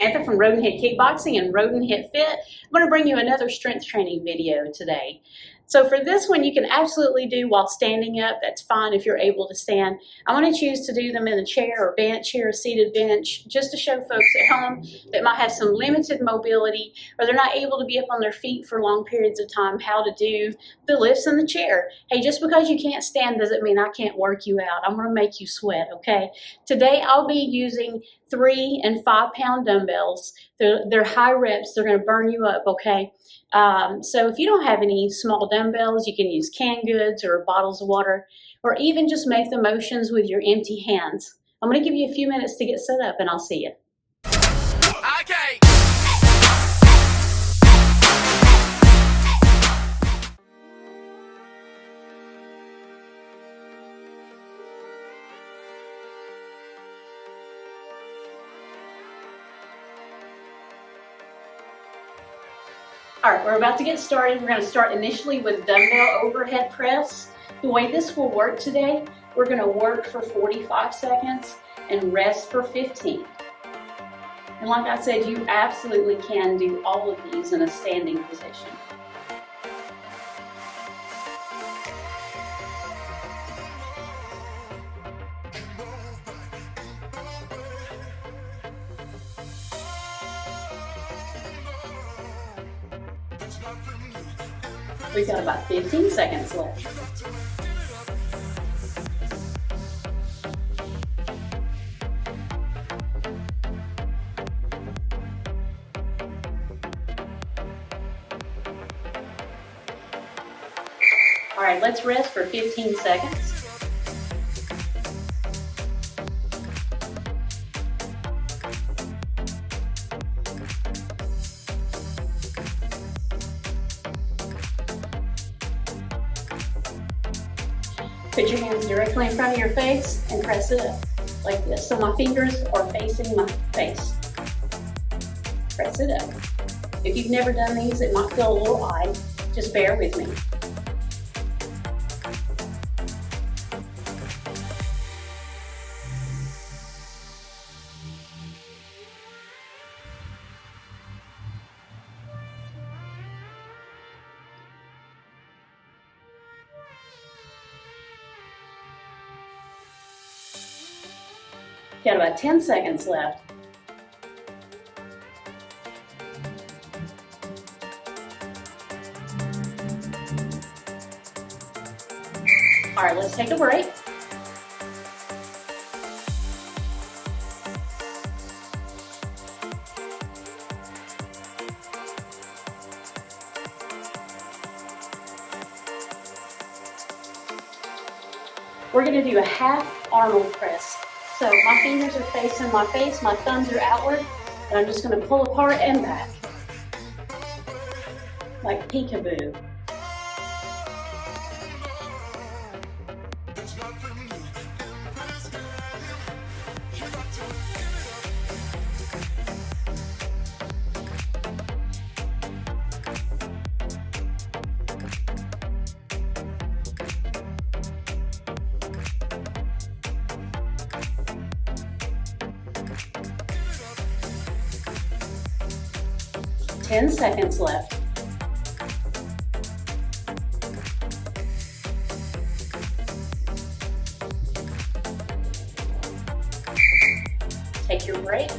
Samantha from Rodent Hit Kickboxing and Rodent Hit Fit. I'm going to bring you another strength training video today. So for this one, you can absolutely do while standing up. That's fine if you're able to stand. I'm going to choose to do them in a chair or bench here, a seated bench, just to show folks at home that might have some limited mobility or they're not able to be up on their feet for long periods of time, how to do the lifts in the chair. Hey, just because you can't stand doesn't mean I can't work you out. I'm going to make you sweat, okay? Today I'll be using 3 and 5 pound dumbbells. They're high reps. They're going to burn you up, okay? So if you don't have any small dumbbells, you can use canned goods or bottles of water, or even just make the motions with your empty hands. I'm going to give you a few minutes to get set up and I'll see you. Okay. All right, we're about to get started. We're going to start initially with dumbbell overhead press. The way this will work today, we're going to work for 45 seconds and rest for 15. And like I said, you absolutely can do all of these in a standing position. We've got about 15 seconds left. All right, let's rest for 15 seconds. Put your hands directly in front of your face and press it up like this. So my fingers are facing my face. Press it up. If you've never done these, it might feel a little odd. Just bear with me. Got about 10 seconds left. All right, let's take a break. We're going to do a half Arnold press. So my fingers are facing my face, my thumbs are outward, and I'm just going to pull apart and back, like peekaboo. Ten seconds left. Take your break.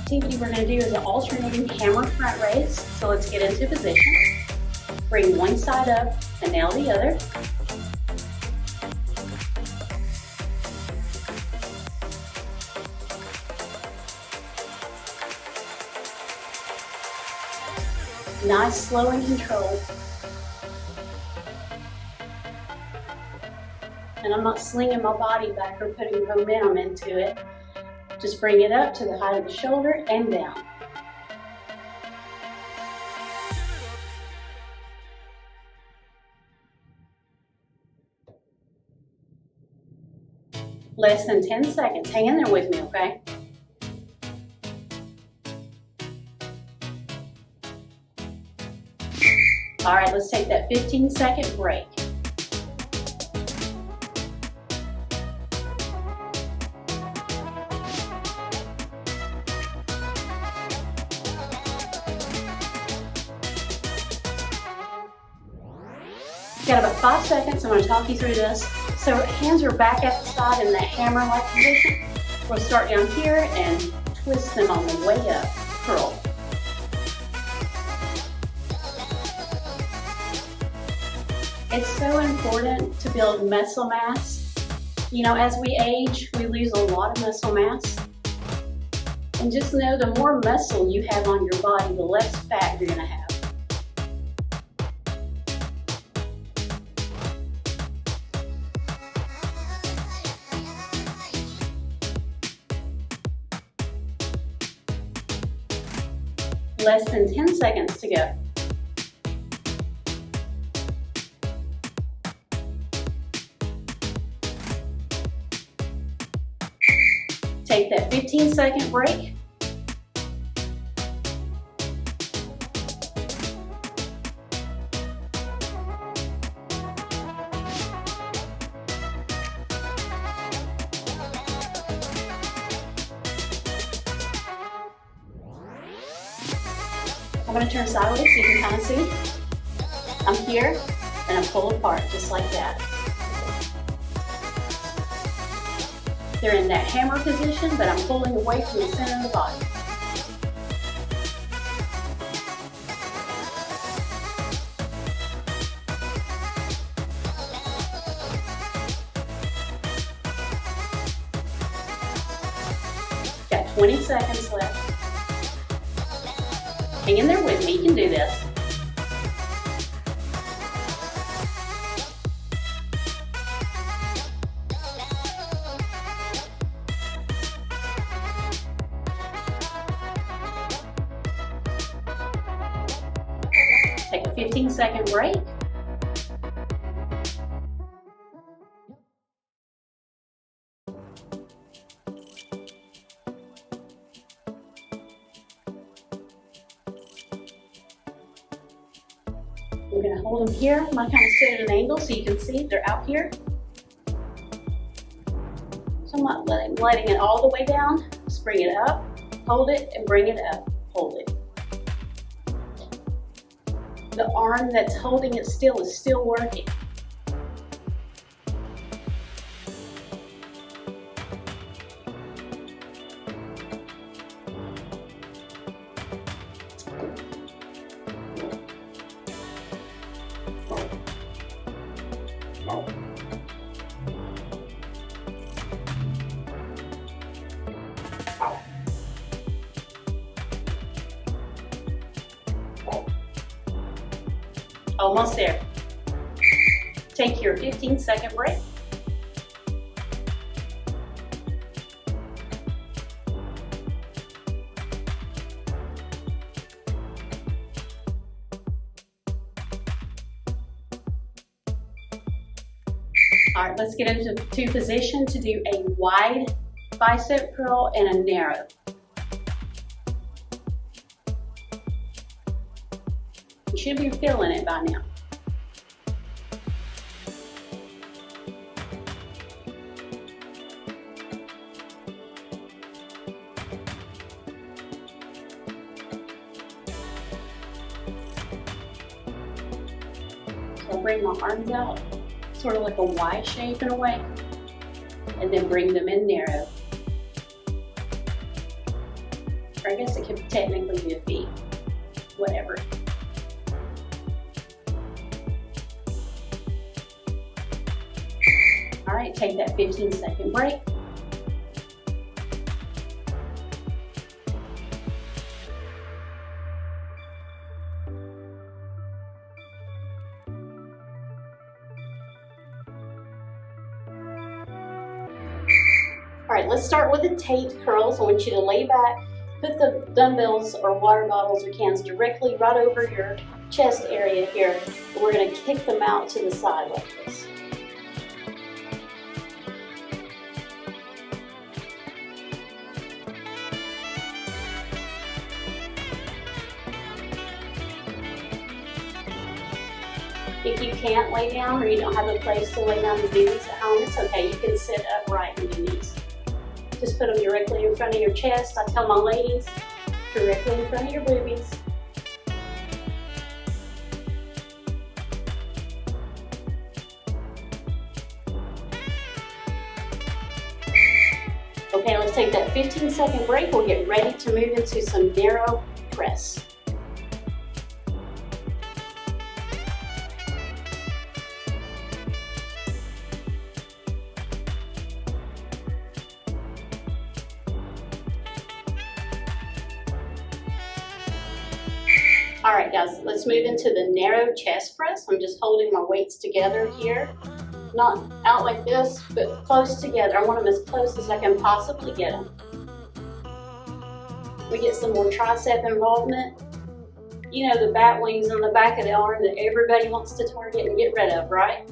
Activity we're going to do is an alternating hammer front raise. So let's get into position. Bring one side up and now the other. Nice, slow and controlled. And I'm not slinging my body back or putting momentum into it. Just bring it up to the height of the shoulder and down. Less than 10 seconds. Hang in there with me, okay? All right, let's take that 15-second break. Got about 5 seconds. I'm going to talk you through this. So hands are back at the side in that hammer-like position. We'll start down here and twist them on the way up. Curl. It's so important to build muscle mass. You know, as we age, we lose a lot of muscle mass. And just know the more muscle you have on your body, the less fat you're going to have. Less than 10 seconds to go. Take that 15-second break. I'm going to turn sideways so you can kind of see. I'm here and I pull apart just like that. They're in that hammer position, but I'm pulling away from the center of the body. Got 20 seconds left. Hang in there with me, you can do this. Take a 15-second break. We're going to hold them here. I'm going to kind of sit at an angle so you can see they're out here. So I'm not letting it all the way down. Just bring it up, hold it, and bring it up, hold it. The arm that's holding it still is still working. Almost there. Take your 15-second break. All right, let's get into position to do a wide bicep curl and a narrow. You should be feeling it by now. So I'll bring my arms out, sort of like a Y shape in a way, and then bring them in narrow. Or I guess it could technically be a V, whatever. All right, take that 15-second break. All right, let's start with the Tate curls. I want you to lay back, put the dumbbells or water bottles or cans directly right over your chest area here. And we're gonna kick them out to the side like this. If you can't lay down or you don't have a place to lay down to do these at home, it's okay. You can sit upright and do these. Just put them directly in front of your chest. I tell my ladies, directly in front of your boobies. Okay, let's take that 15-second break. We'll get ready to move into some narrow press. All right, guys, let's move into the narrow chest press. I'm just holding my weights together here. Not out like this, but close together. I want them as close as I can possibly get them. We get some more tricep involvement. You know, the bat wings on the back of the arm that everybody wants to target and get rid of, right?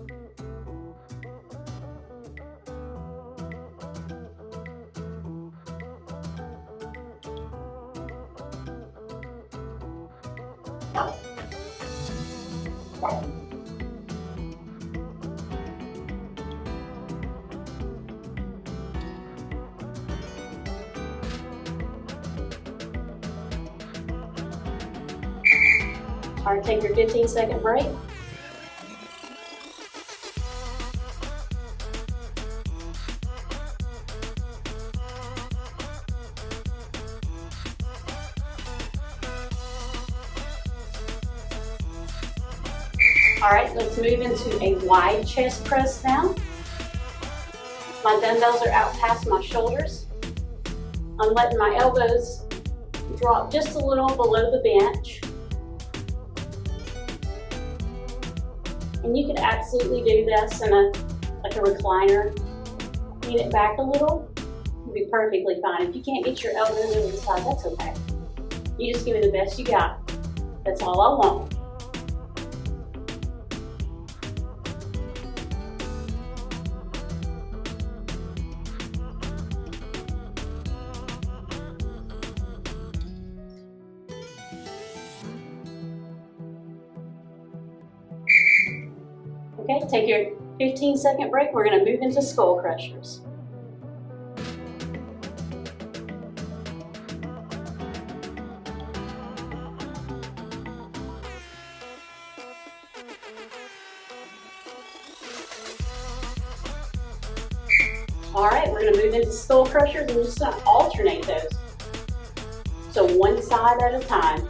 All right, take your 15-second break. All right, let's move into a wide chest press now. My dumbbells are out past my shoulders. I'm letting my elbows drop just a little below the bench. And you could absolutely do this in a recliner. Lean it back a little, it'll be perfectly fine. If you can't get your elbows over the side, that's okay. You just give it the best you got. That's all I want. Okay, take your 15-second break. We're going to move into skull crushers. All right, we're going to move into skull crushers and just going to alternate those. So one side at a time.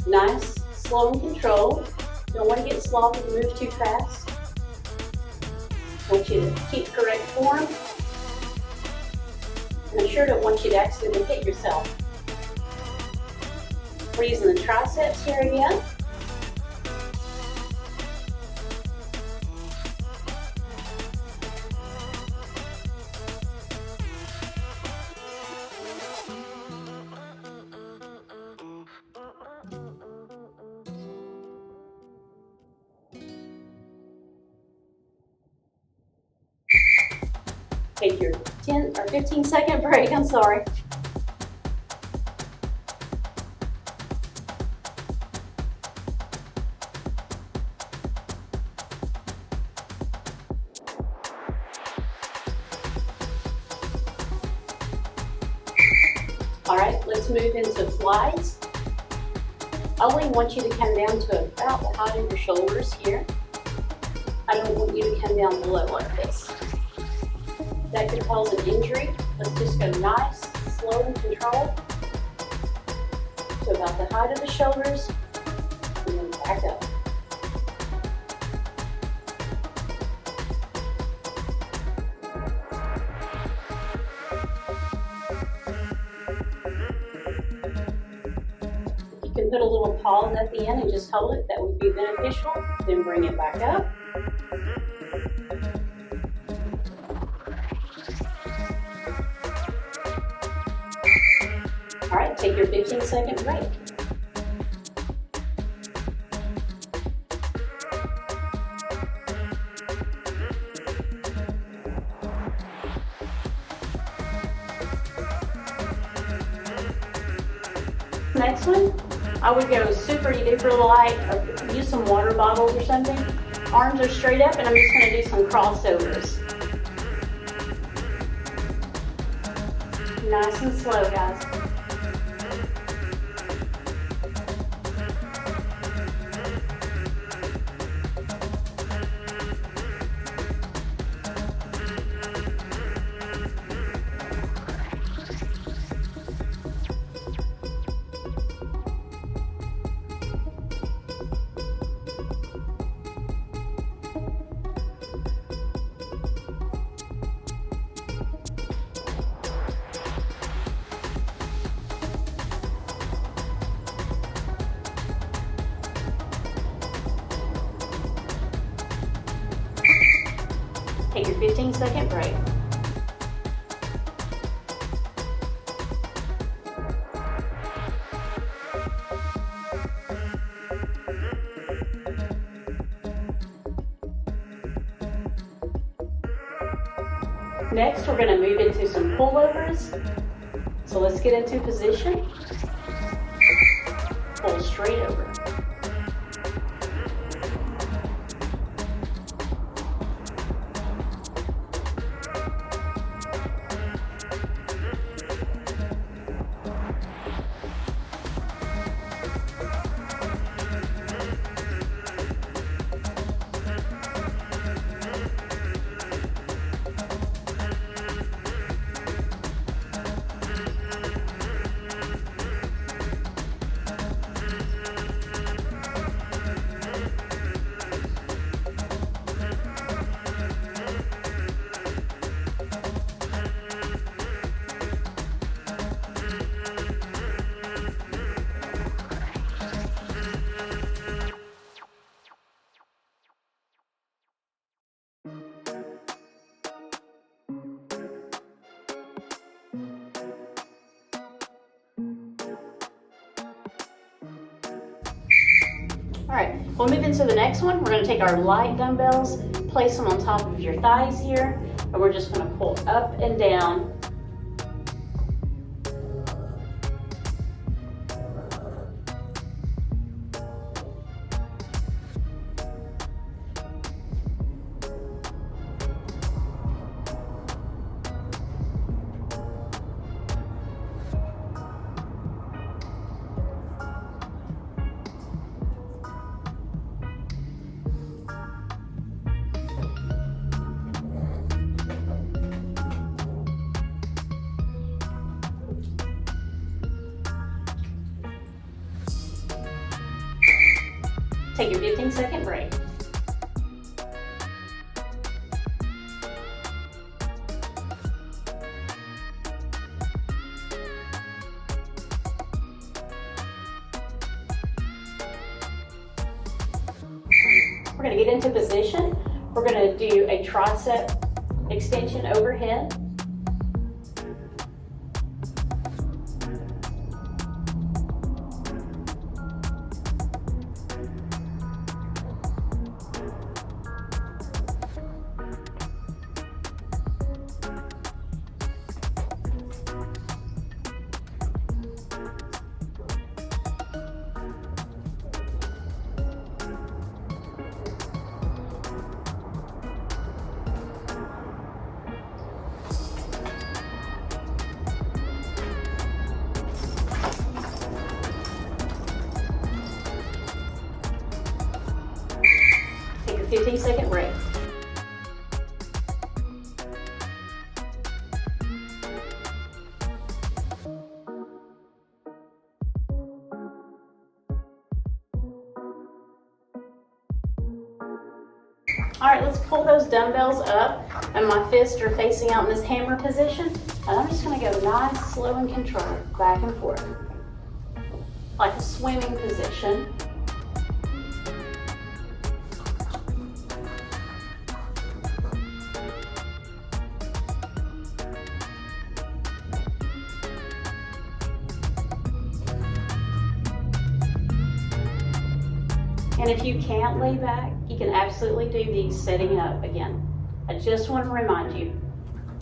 Nice, slow and controlled. Don't want to get sloppy and move too fast. I want you to keep correct form. And I sure don't want you to accidentally hit yourself. We're using the triceps here again. Take your 10 or 15-second break, I'm sorry. All right, let's move into flies. I only want you to come down to about the height of your shoulders here. I don't want you to come down below like this. That could cause an injury. Let's just go nice, slow and controlled. So about the height of the shoulders, and then back up. If you can put a little pause at the end and just hold it, that would be beneficial. Then bring it back up. All right, take your 15-second break. Next one, I would go super duper light or use some water bottles or something. Arms are straight up and I'm just gonna do some crossovers. Nice and slow, guys. Take your 15-second break. Next, we're going to move into some pullovers. So let's get into position. Pull straight over. All right, we'll move into the next one. We're going to take our light dumbbells, place them on top of your thighs here, and we're just going to pull up and down. Take your 15-second break. We're going to get into position. We're going to do a tricep extension overhead. Take a 15-second break. All right, let's pull those dumbbells up, and my fists are facing out in this hammer position. And I'm just gonna go nice, slow, and controlled, back and forth, like a swimming position. And if you can't lay back, you can absolutely do these sitting up again. I just want to remind you.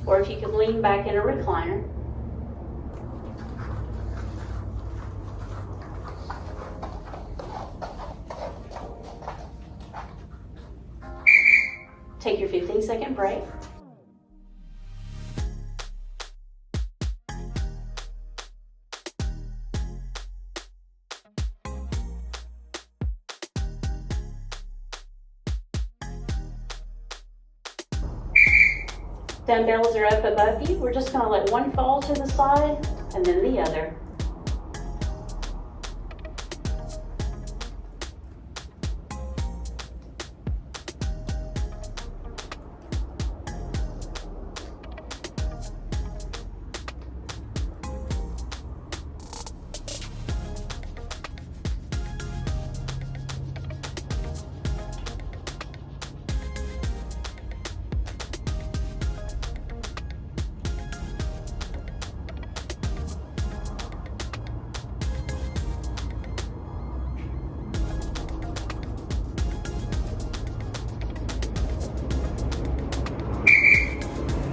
Or if you can lean back in a recliner. Take your 15-second break. Dumbbells are up above you. We're just going to let one fall to the side and then the other.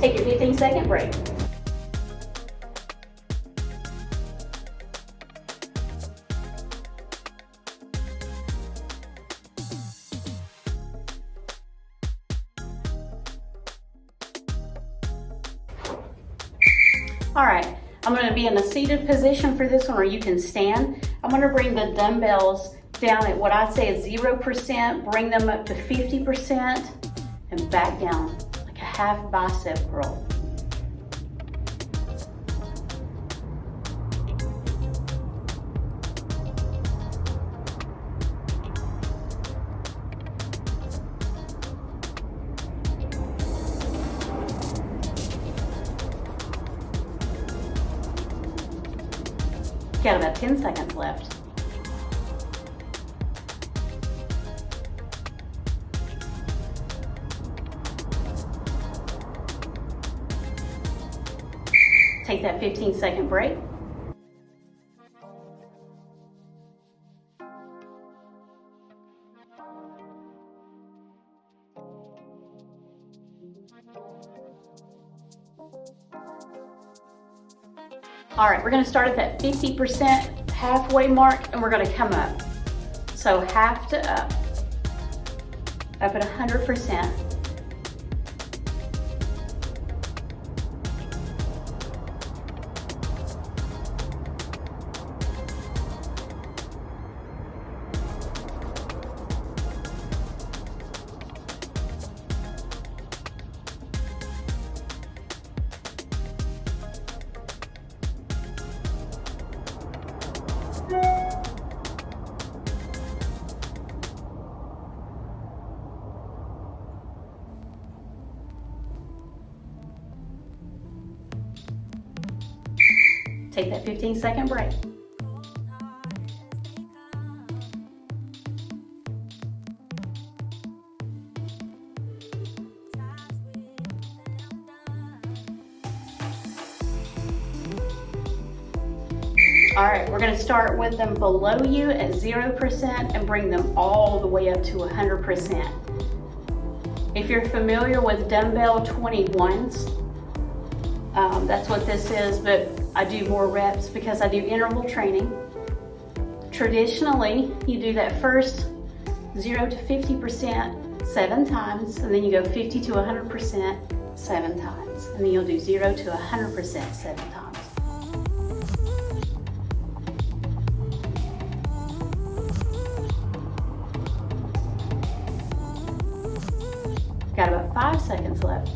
Take your 15-second break. All right, I'm going to be in a seated position for this one, or you can stand. I'm going to bring the dumbbells down at what I say is 0%, bring them up to 50%, and back down. Half bicep curl. Got about 10 seconds left. Take that 15-second break. All right, we're going to start at that 50% halfway mark and we're going to come up. So half to up at 100%. Take that 15-second break. All right, we're going to start with them below you at 0% and bring them all the way up to 100%. If you're familiar with dumbbell 21s, that's what this is, but I do more reps because I do interval training. Traditionally, you do that first 0 to 50% 7 times, and then you go 50 to 100% 7 times, and then you'll do 0 to 100% 7 times. Got about 5 seconds left.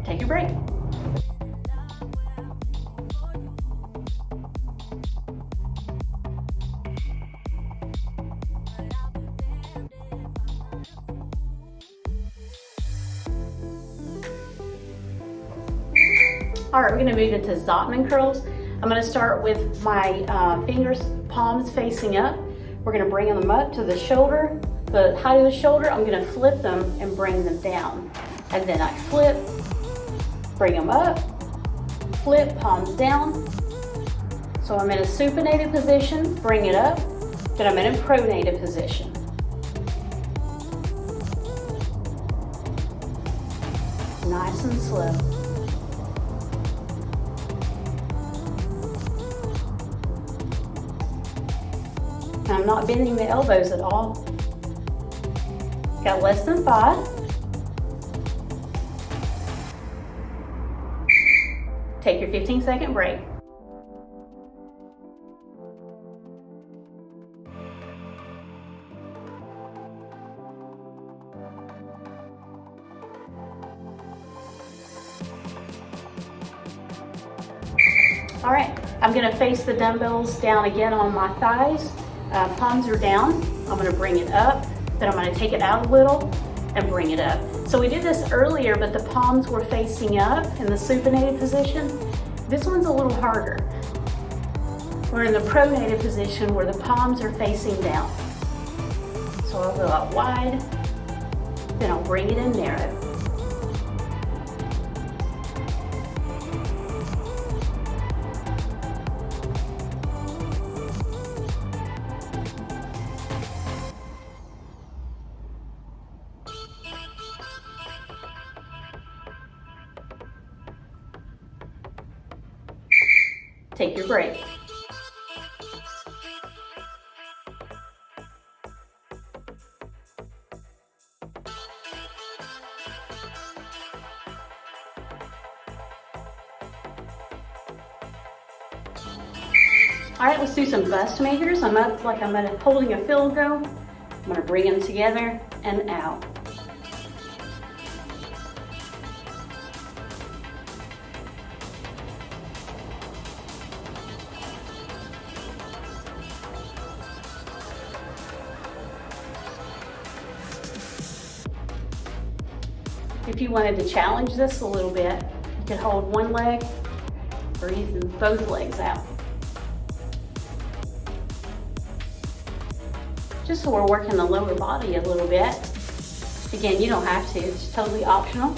Take your break. All right, we're going to move into Zotman Curls. I'm going to start with my fingers, palms facing up. We're going to bring them up to the shoulder, the height of the shoulder. I'm going to flip them and bring them down. And then I flip, bring them up, flip, palms down. So I'm in a supinated position, bring it up, then I'm in a pronated position. Nice and slow. And I'm not bending the elbows at all. Got less than 5. Take your 15-second break. All right, I'm gonna face the dumbbells down again on my thighs. Palms are down. I'm gonna bring it up, then I'm gonna take it out a little and bring it up. So we did this earlier, but the palms were facing up in the supinated position. This one's a little harder. We're in the pronated position where the palms are facing down. So I'll go out wide, then I'll bring it in narrow. Take your break. All right, let's do some bust makers. I'm up like I'm holding a field goal. I'm gonna bring them together and out. If you wanted to challenge this a little bit, you could hold one leg or even both legs out. Just so we're working the lower body a little bit. Again, you don't have to, it's totally optional.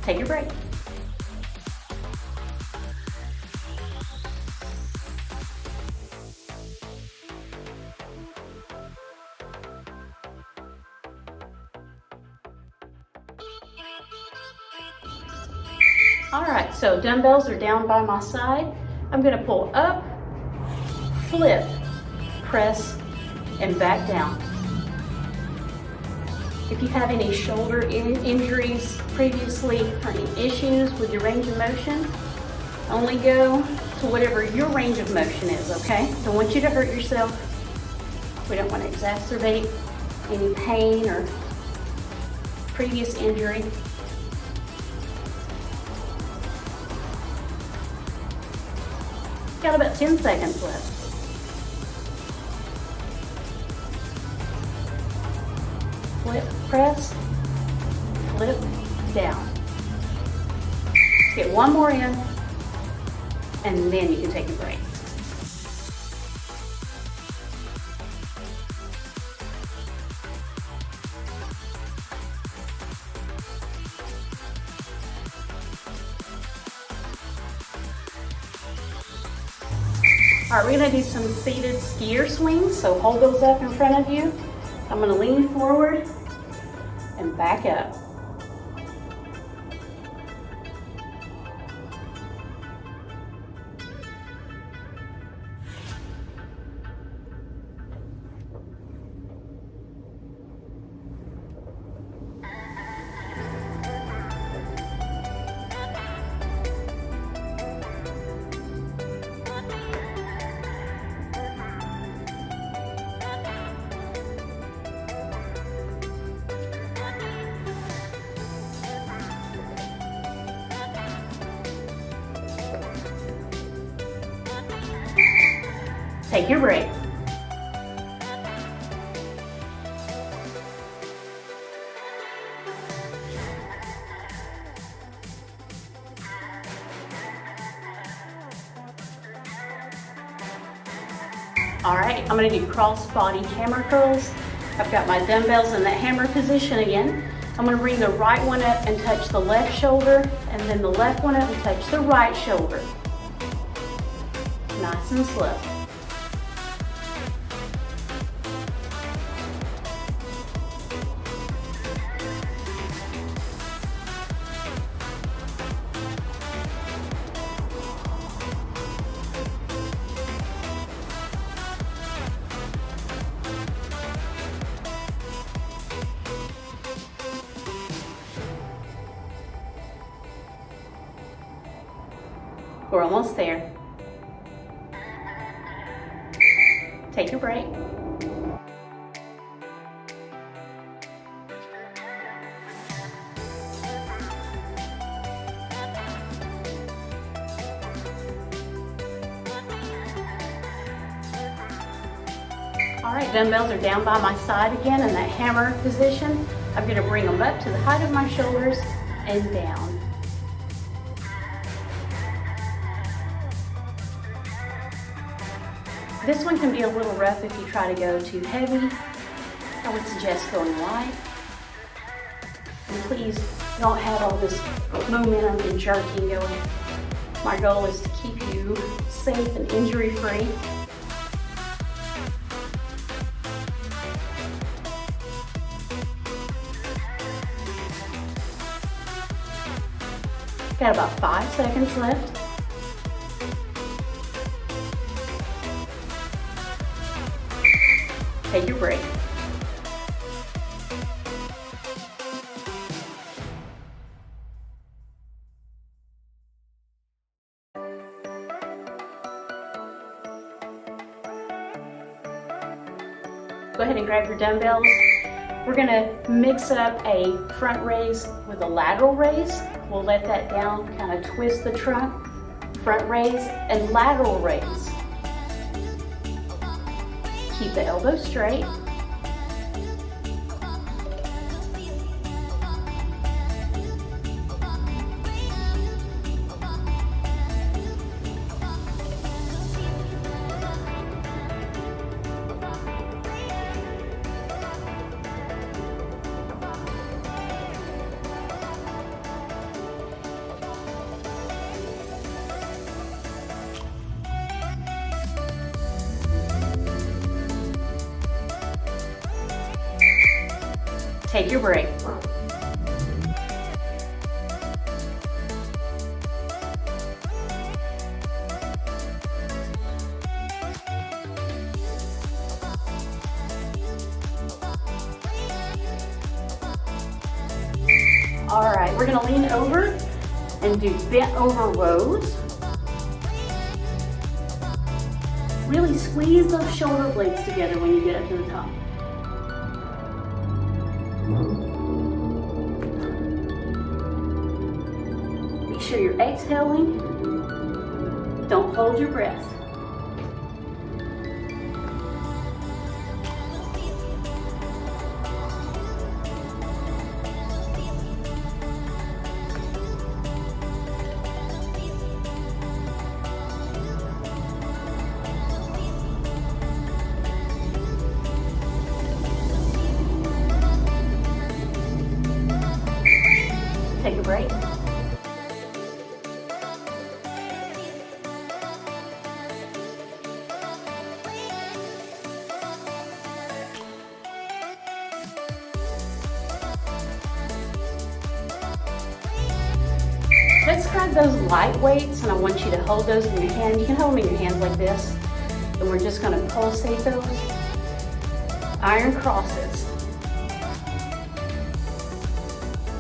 Take your break. All right, so dumbbells are down by my side. I'm gonna pull up, flip, press, and back down. If you have any shoulder injuries previously or any issues with your range of motion, only go to whatever your range of motion is, okay? Don't want you to hurt yourself. We don't want to exacerbate any pain or previous injury. Got about 10 seconds left. Flip, press, flip, down. Let's get one more in, and then you can take a break. All right, we're gonna do some seated skier swings, so hold those up in front of you. I'm gonna lean forward and back up. Take your break. All right, I'm gonna do cross body hammer curls. I've got my dumbbells in that hammer position again. I'm gonna bring the right one up and touch the left shoulder, and then the left one up and touch the right shoulder. Nice and slow. We're almost there. Take your break. All right, dumbbells are down by my side again in that hammer position. I'm going to bring them up to the height of my shoulders and down. This one can be a little rough if you try to go too heavy. I would suggest going light. And please don't have all this momentum and jerking going. My goal is to keep you safe and injury-free. Got about 5 seconds left. Take your break. Go ahead and grab your dumbbells. We're going to mix up a front raise with a lateral raise. We'll let that down, kind of twist the trunk, front raise and lateral raise. Keep the elbow straight. Take your break. All right, we're gonna lean over and do bent over rows. Really squeeze those shoulder blades together when you get up to the top. Make sure you're exhaling. Don't hold your breath. Take a break. Let's grab those light weights, and I want you to hold those in your hand. You can hold them in your hands like this, and we're just going to pulsate those. Iron crosses.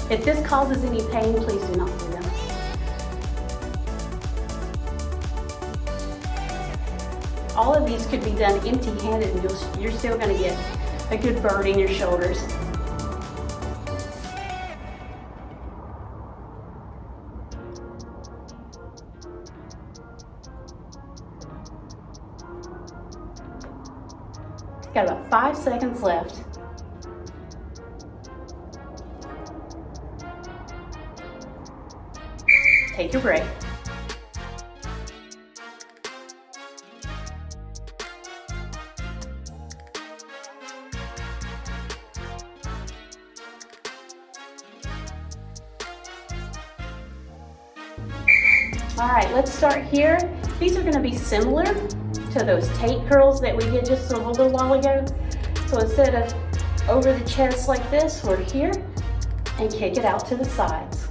If this causes any pain, please do not do them. All of these could be done empty-handed, and you're still going to get a good burn in your shoulders. Got about 5 seconds left. Take your break. All right, let's start here. These are going to be similar to those Tate curls that we did just a little while ago. So instead of over the chest like this, we're here and kick it out to the sides.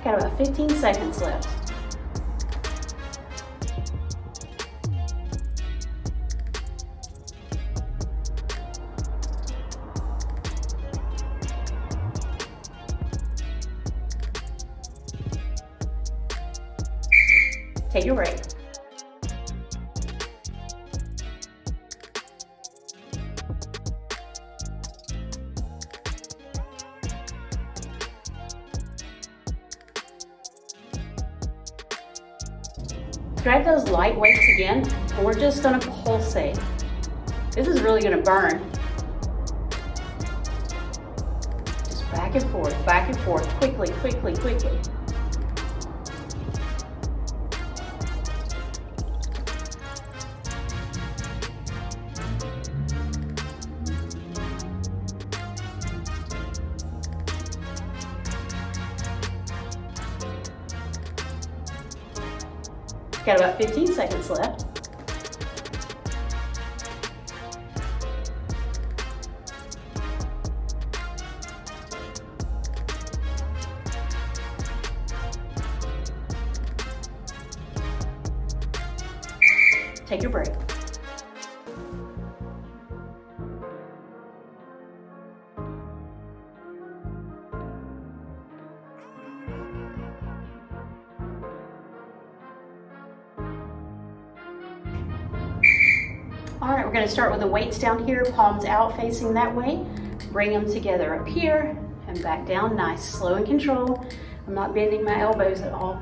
Got about 15 seconds left. Take your break. Grab those light weights again, and we're just gonna pulsate. This is really gonna burn. Just back and forth, quickly, quickly, quickly. Got about 15 seconds left. Take your break. All right, we're going to start with the weights down here, palms out facing that way. Bring them together up here and back down. Nice, slow and controlled. I'm not bending my elbows at all.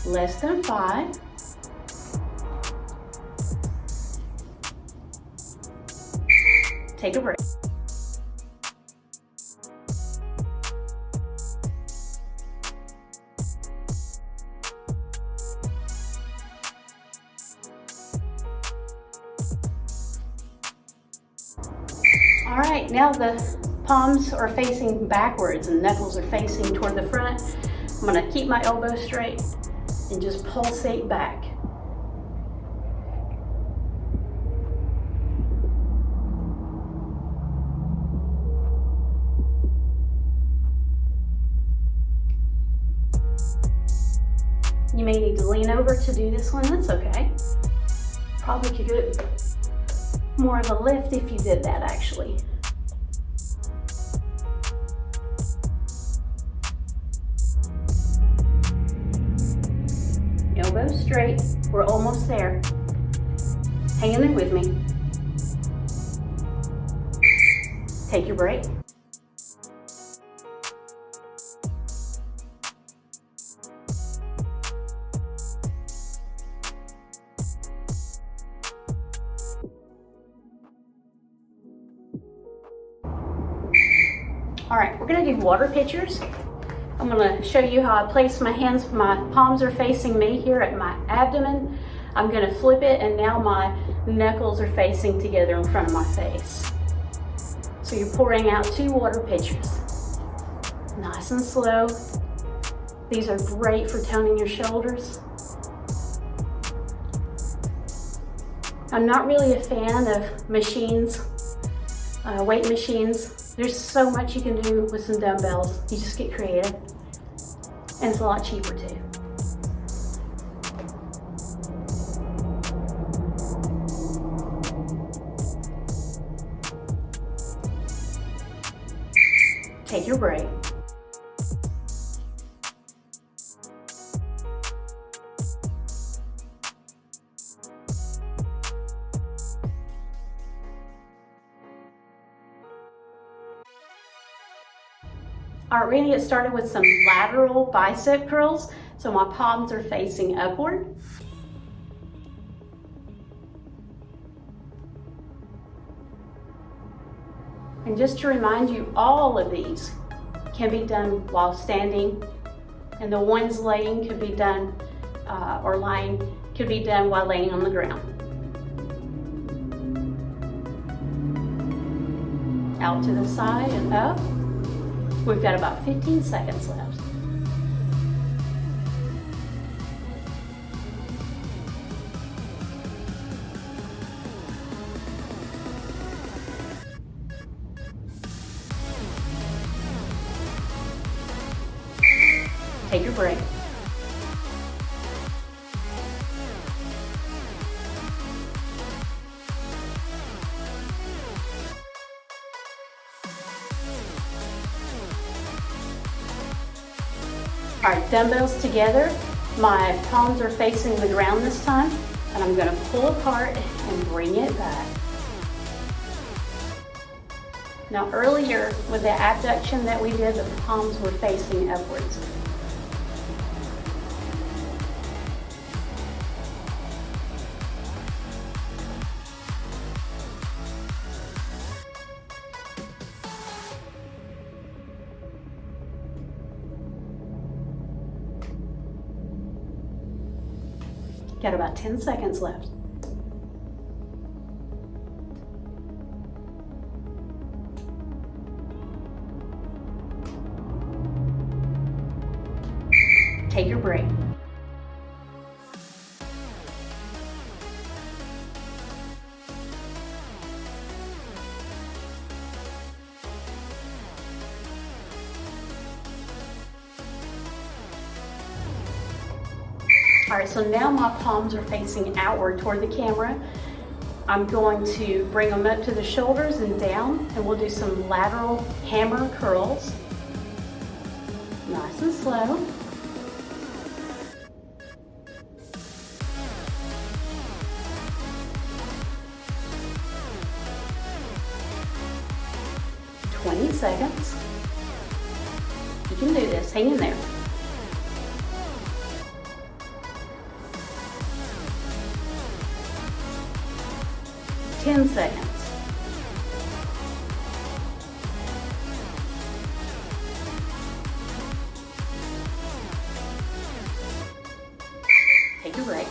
Less than 5. Take a break. All right, now the palms are facing backwards and knuckles are facing toward the front. I'm gonna keep my elbows straight and just pulsate back. You may need to lean over to do this one, that's okay. Probably could get more of a lift if you did that actually. Elbows straight, we're almost there. Hang in there with me. Take your break. All right, we're gonna do water pitchers. I'm gonna show you how I place my hands. My palms are facing me here at my abdomen. I'm gonna flip it and now my knuckles are facing together in front of my face. So you're pouring out 2 water pitchers. Nice and slow. These are great for toning your shoulders. I'm not really a fan of machines, weight machines. There's so much you can do with some dumbbells. You just get creative. And it's a lot cheaper too. Take your break. All right, we're gonna get started with some lateral bicep curls. So my palms are facing upward. And just to remind you, all of these can be done while standing, and the ones laying could be done, or lying, could be done while laying on the ground. Out to the side and up. We've got about 15 seconds left. Take your break. All right, dumbbells together. My palms are facing the ground this time, and I'm gonna pull apart and bring it back. Now earlier with the abduction that we did, the palms were facing upwards. Got about 10 seconds left. Take your break. All right, so now my palms are facing outward toward the camera. I'm going to bring them up to the shoulders and down, and we'll do some lateral hammer curls. Nice and slow. "20 seconds. You can do this, hang in there. 10 seconds. Take a break.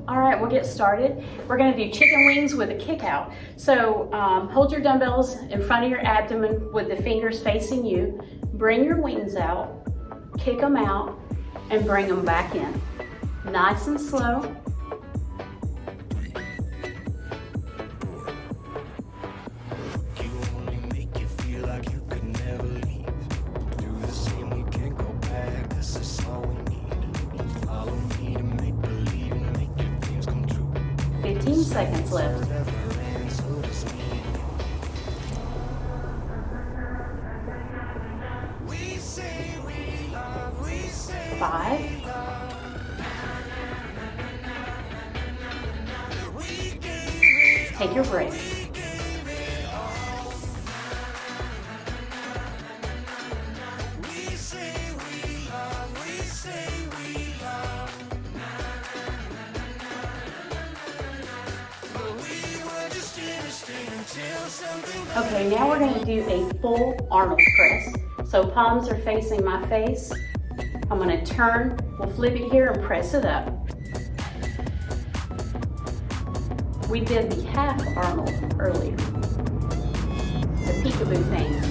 All right, we'll get started. We're gonna do chicken wings with a kick out. So hold your dumbbells in front of your abdomen with the fingers facing you. Bring your wings out, kick them out, and bring them back in. Nice and slow. Seconds left. 5. 4. Take your break. 3. Okay, now we're going to do a full Arnold press. So palms are facing my face. I'm going to turn, we'll flip it here and press it up. We did the half Arnold earlier, the peekaboo thing.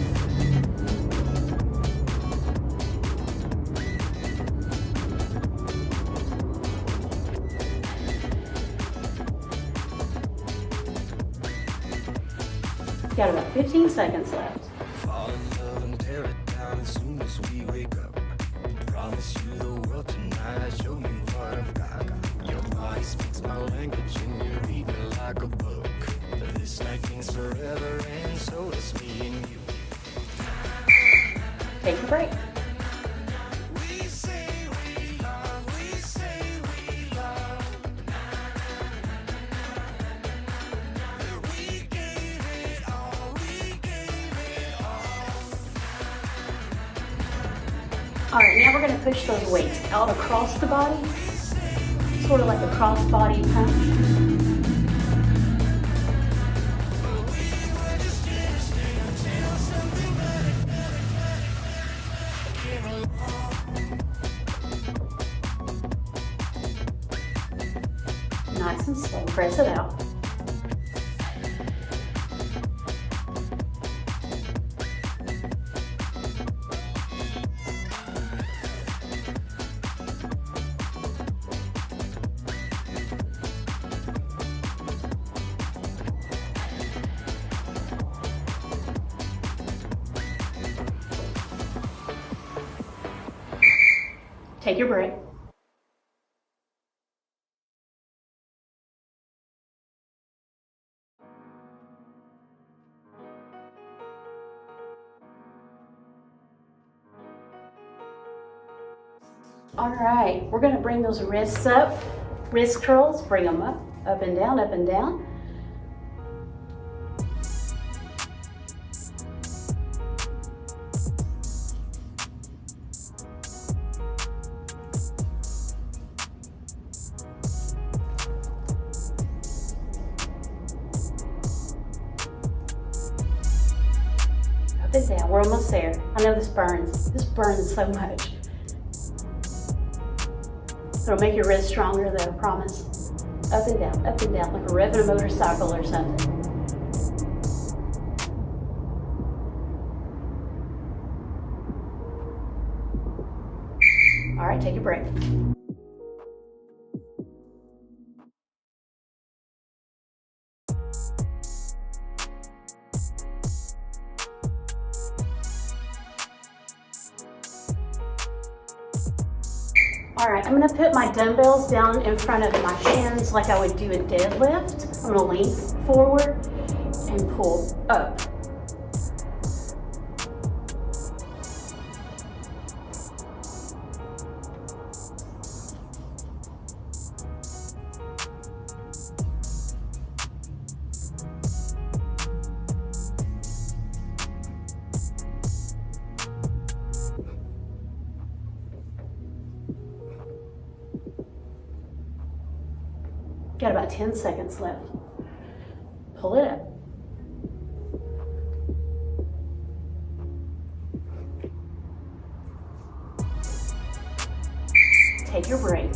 Got about 15 seconds left. Fall in love and tear it down as soon as we wake up. Promise you the world tonight, show you what I've got. Your body speaks my language and you read me like a book. This night means forever and so does me and you. Take a break. All right, now we're going to push those weights out across the body, sort of like a cross-body punch. Nice and slow, press it out. Take your break. All right, we're going to bring those wrists up, wrist curls, bring them up and down, up and down. Up and down, we're almost there. I know this burns so much. It'll make your wrist stronger though, I promise. Up and down, like we're revving a motorcycle or something. All right, take a break. All right, I'm gonna put my dumbbells down in front of my shins like I would do a deadlift. I'm gonna lean forward and pull up. Got about 10 seconds left. Pull it up. Take your break.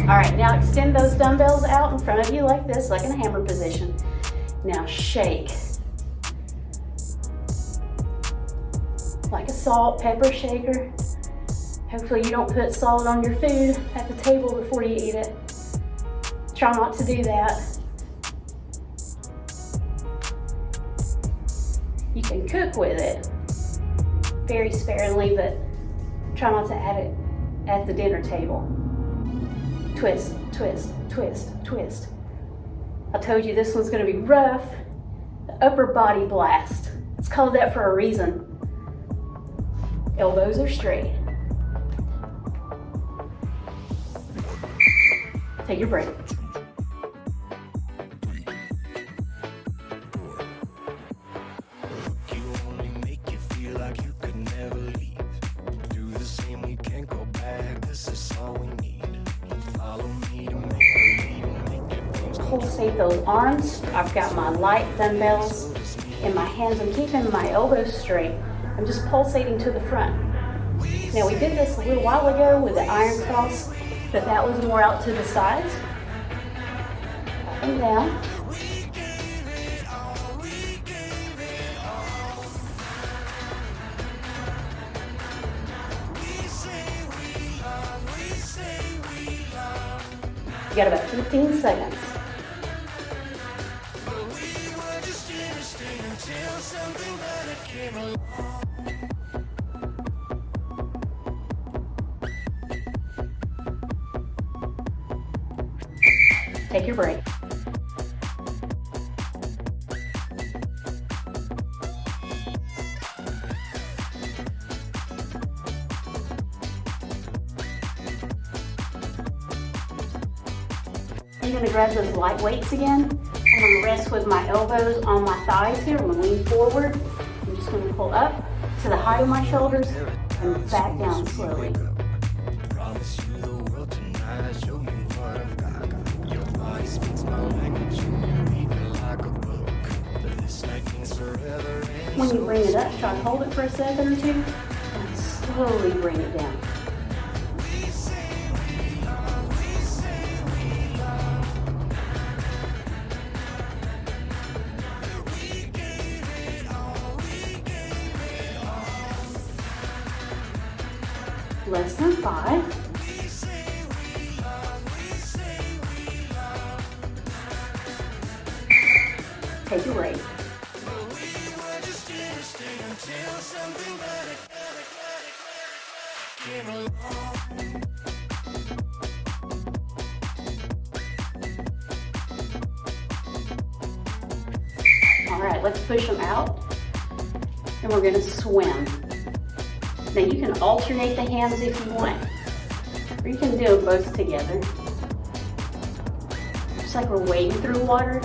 All right, now extend those dumbbells out in front of you like this, like in a hammer position. Now shake. Like a salt, pepper shaker. Hopefully you don't put salt on your food at the table before you eat it. Try not to do that. You can cook with it very sparingly, but try not to add it at the dinner table. Twist, twist, twist, twist. I told you this one's gonna be rough. The upper body blast. It's called that for a reason. Elbows are straight. Take your break. You only make you feel like you could never leave. Do the same, we can't go back. This is all we need. Follow me to make it. Pulsate those arms. I've got my light dumbbells in my hands. I'm keeping my elbows straight. I'm just pulsating to the front. Now we did this a little while ago with the iron cross, but that was more out to the sides. Up and down. You got about 15 seconds. Take your break. I'm going to grab those light weights again. I'm going to rest with my elbows on my thighs here. I'm going to lean forward. I'm just going to pull up to the height of my shoulders and back down slowly. Promise you the world tonight, show you what I've got. Your body speaks my language and you read me like a book. This night means forever. When you bring it up, try to hold it for a second or two and slowly bring it down. Less than 5. Take a break. All right, let's push them out, and we're gonna swim. Now you can alternate the hands if you want, or you can do them both together. Just like we're wading through water.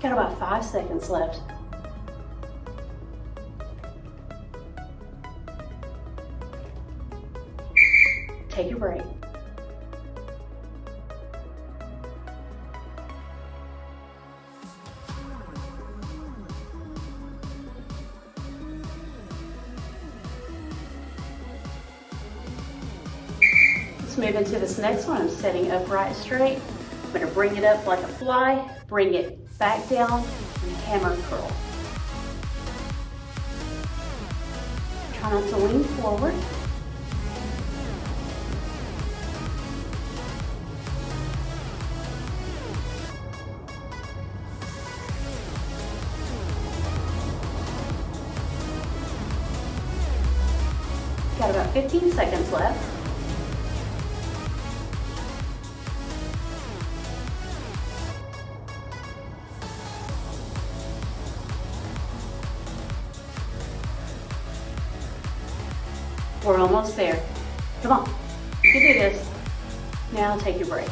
Got about 5 seconds left. Take your break. Let's move into this next one. I'm setting upright straight. I'm going to bring it up like a fly, bring it back down, and hammer curl. Try not to lean forward. Got about 15 seconds left. We're almost there. Come on, you can do this. Now take your break.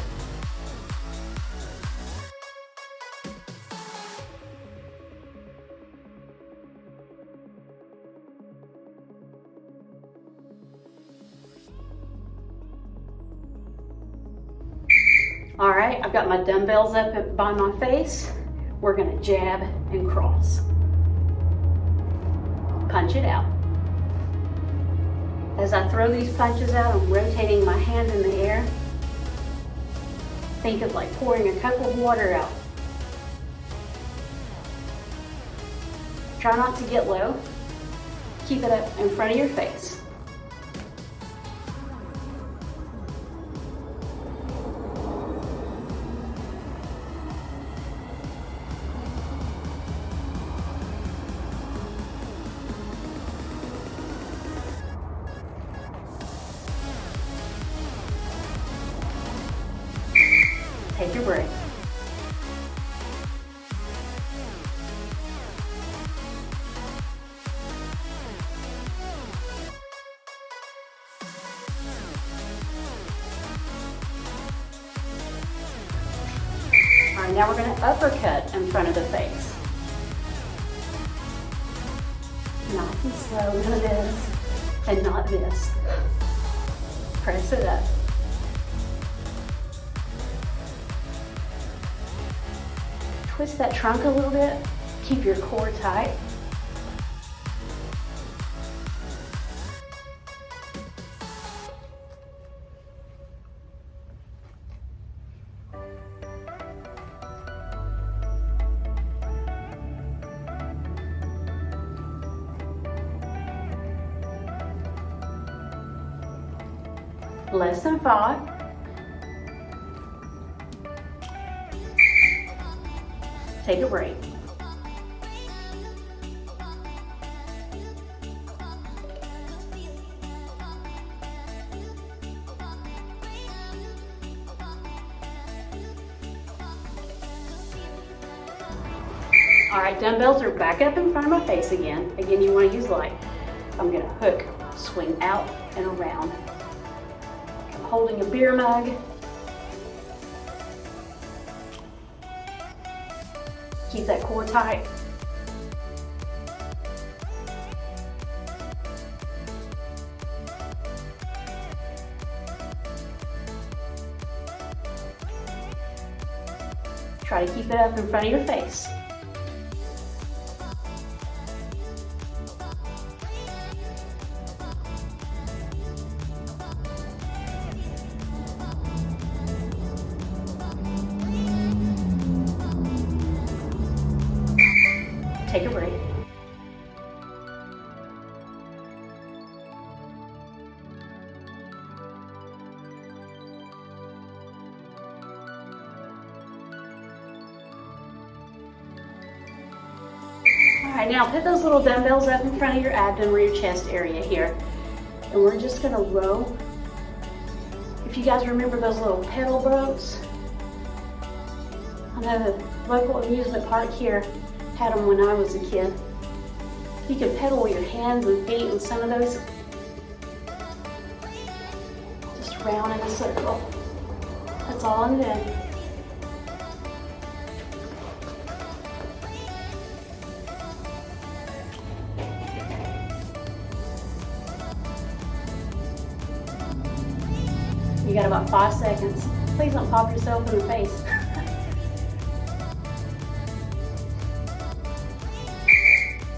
All right, I've got my dumbbells up by my face. We're gonna jab and cross. Punch it out. As I throw these punches out, I'm rotating my hand in the air. Think of like pouring a cup of water out. Try not to get low. Keep it up in front of your face. Take your break. All right, now we're going to uppercut in front of the face. Nice and slow, none of this, and not this. Press it up. Twist that trunk a little bit. Keep your core tight. Less than 5. Take a break. All right, dumbbells are back up in front of my face again. Again, you want to use light. I'm going to hook, swing out and around. I'm holding a beer mug. Keep that core tight. Try to keep keep it up in front of your face. Take a break. Alright, now put those little dumbbells up in front of your abdomen or your chest area here. And we're just gonna row. If you guys remember those little pedal boats, I know the local amusement park here had them when I was a kid. You can pedal with your hands and feet and some of those. Just round in a circle. That's all I'm doing. You got about 5 seconds. Please don't pop yourself in the face.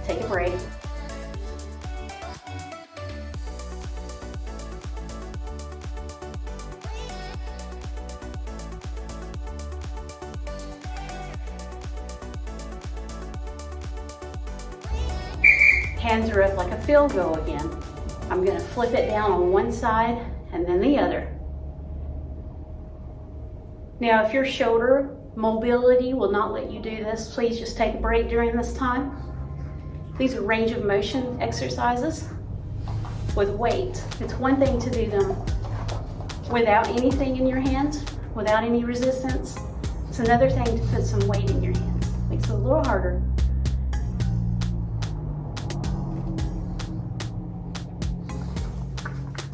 Take a break. Hands are up like a field goal again. I'm going to flip it down on one side and then the other. Now, if your shoulder mobility will not let you do this, please just take a break during this time. These are range of motion exercises with weight. It's one thing to do them without anything in your hands, without any resistance. It's another thing to put some weight in your hands. Makes it a little harder.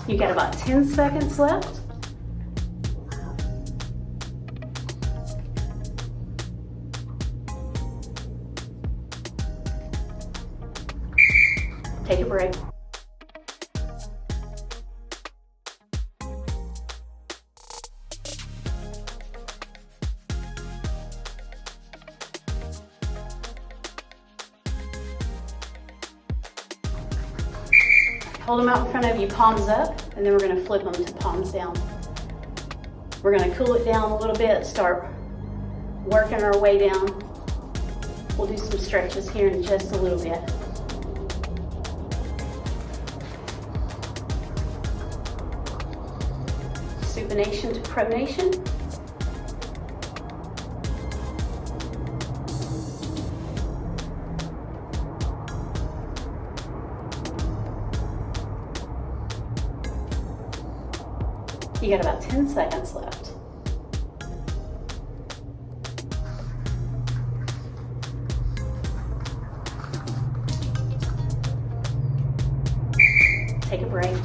You got about 10 seconds left. Take a break. Hold them out in front of you, palms up, and then we're going to flip them to palms down. We're going to cool it down a little bit, start working our way down. We'll do some stretches here in just a little bit. Supination to pronation. You got about 10 seconds left. Take a break.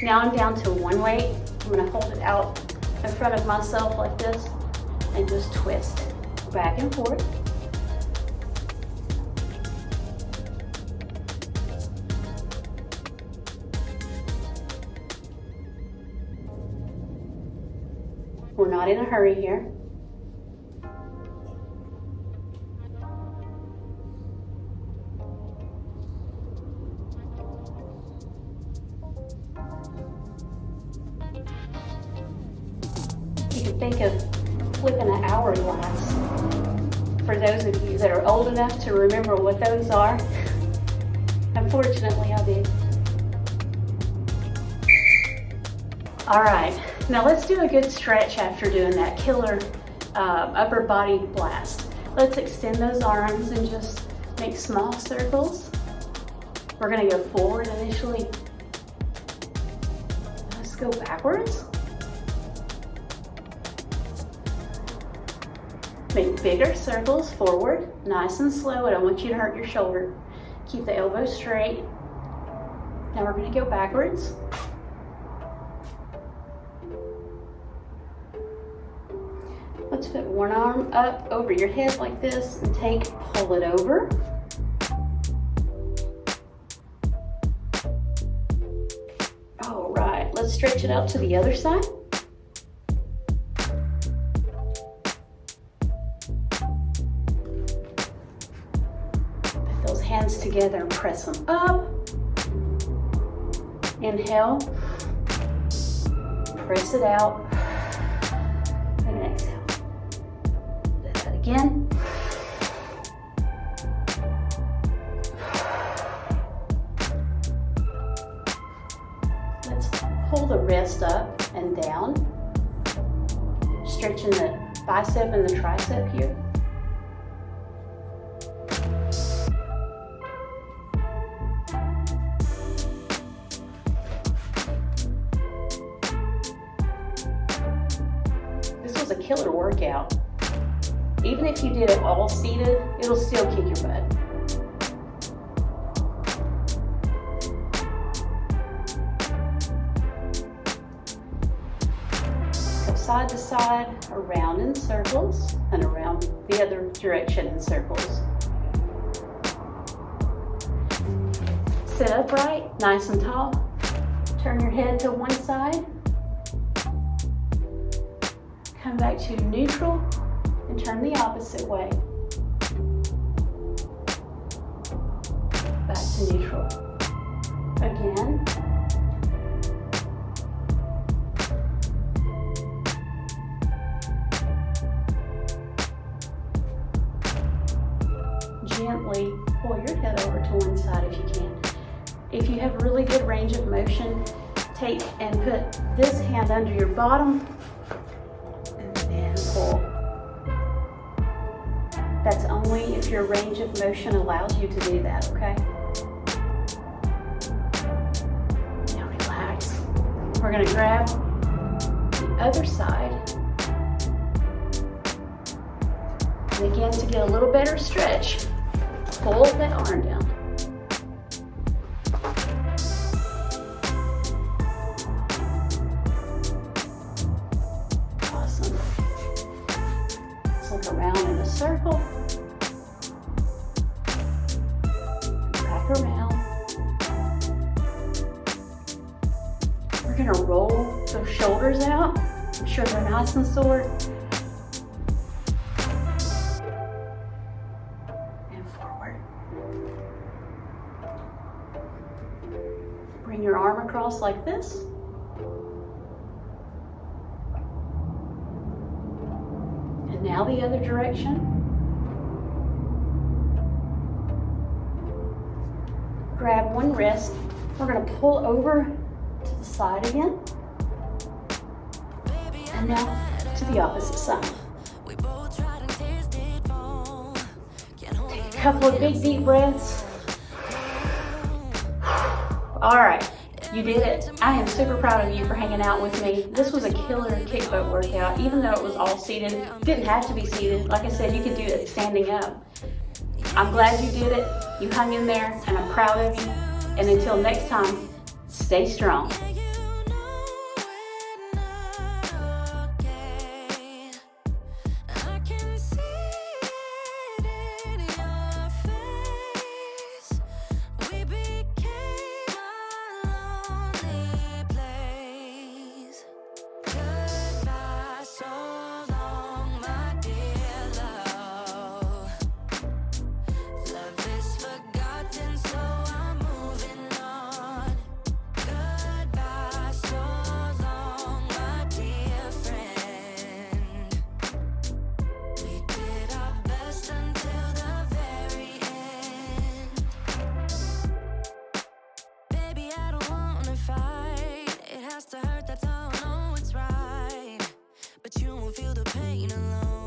Now I'm down to one weight. I'm going to hold it out in front of myself like this and just twist back and forth. We're not in a hurry here. Think of flipping an hourglass. For those of you that are old enough to remember what those are, unfortunately I do. All right, now let's do a good stretch after doing that killer upper body blast. Let's extend those arms and just make small circles. We're gonna go forward initially. Let's go backwards. Make bigger circles forward, nice and slow. I don't want you to hurt your shoulder. Keep the elbow straight. Now we're going to go backwards. Let's let's put one arm up over your head like this and pull it over. All right, let's stretch it out to the other side. Put those hands together and press them up. Inhale, press it out, and exhale. Do that again. Let's pull the wrist up and down, stretching the bicep and the tricep here. A killer workout. Even if you did it all seated, it'll still kick your butt. Go side to side, around in circles, and around the other direction in circles. Sit upright, nice and tall. Turn your head to one side. Come back to neutral and turn the opposite way. Back to neutral. Again. Gently pull your head over to one side if you can. If you have really good range of motion, take and put this hand under your bottom. Pull. That's only if your range of motion allows you to do that, okay? Now relax. We're going to grab the other side. And again, to get a little better stretch, pull that arm down. Around in a circle, back around. We're going to roll those shoulders out. I'm sure they're nice and sore. And forward. Bring your arm across like this. Now the other direction. Grab one wrist. We're going to pull over to the side again. And now to the opposite side. Take a couple of big deep breaths. All right. You did it. I am super proud of you for hanging out with me. This was a killer kick butt workout, even though it was all seated. It didn't have to be seated. Like I said, you could do it standing up. I'm glad you did it. You hung in there, and I'm proud of you. And until next time, stay strong. To hurt, that's how I know it's right. But you won't feel the pain alone.